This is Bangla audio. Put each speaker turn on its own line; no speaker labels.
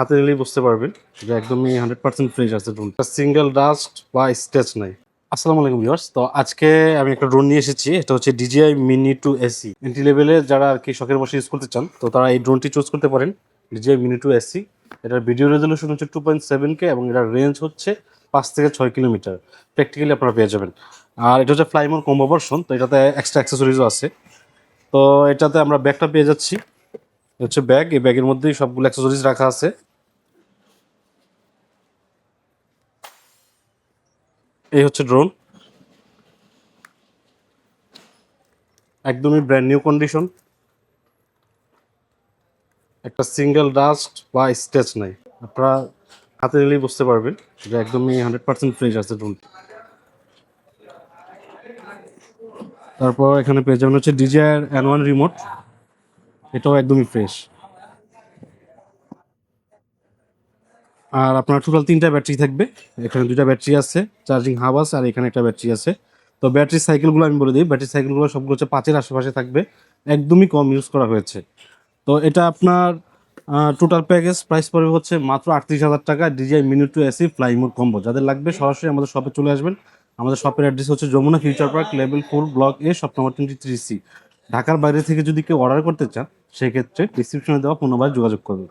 হাতে নিলেই বুঝতে পারবেন যে একদমই 100% ফ্রেশ আছে ড্রোনটা, সিঙ্গেল ডাস্ট বা স্ক্র্যাচ নাই। আসসালামু আলাইকুম ভিউয়ার্স, তো আজকে আমি একটা ড্রোন নিয়ে এসেছি। এটা হচ্ছে DJI Mini 2 SE। এন্ট্রি লেভেলে যারা আর কি শখের বসে ইউজ করতে চান, তো তারা এই ড্রোনটি চুজ করতে পারেন, DJI Mini 2 SE। এটার ভিডিও রেজলিউশন হচ্ছে 2.7K এবং এটার রেঞ্জ হচ্ছে 5 থেকে 6 কিলোমিটার প্র্যাকটিক্যালি আপনারা পেয়ে যাবেন। আর এটা হচ্ছে ফ্লাইমোর কম্বো ভার্সন, তো এটাতে এক্সট্রা অ্যাক্সেসরিজও আছে। তো এটাতে আমরা ব্যাগটা পেয়ে যাচ্ছি, হচ্ছে ব্যাগ। এই ব্যাগের মধ্যেই সবগুলো অ্যাক্সেসরিজ রাখা আছে। এই হচ্ছে ড্রোন, একদমই ব্র্যান্ড নিউ কন্ডিশন, একটা সিঙ্গেল ডাস্ট বা স্ক্র্যাচ নাই। আপনারা হাতে নিলেই বুঝতে পারবেন যে একদমই 100% ফ্রেশ আছে ড্রোনটি। তারপর এখানে পেয়ে যাবেন হচ্ছে DJI N1 রিমোট, এটাও একদমই ফ্রেশ। আর আপনার টোটাল 3টা ব্যাটারি থাকবে, এখানে 2টা ব্যাটারি আছে, চার্জিং হাব আছে, আর এখানে একটা ব্যাটারি আছে। তো ব্যাটারি সাইকেলগুলো আমি বলে দিই, ব্যাটারি সাইকেলগুলো সবগুলো হচ্ছে 5-এর আশেপাশে থাকবে, একদমই কম ইউজ করা হয়েছে। তো এটা আপনার টোটাল প্যাকেজ প্রাইস পড়বে হচ্ছে মাত্র 38,000 টাকা, DJI Mini 2 SE fly mode combo. যাদের লাগবে সরাসরি আমাদের শপে চলে আসবেন। আমাদের শপের অ্যাড্রেস হচ্ছে Jamuna future park, level 4, block A, shop number 23C। ঢাকার বাইরে থেকে যদি কেউ অর্ডার করতে চান, সেক্ষেত্রে ডিসক্রিপশনে দেওয়া ফোন নাম্বারে যোগাযোগ করবেন।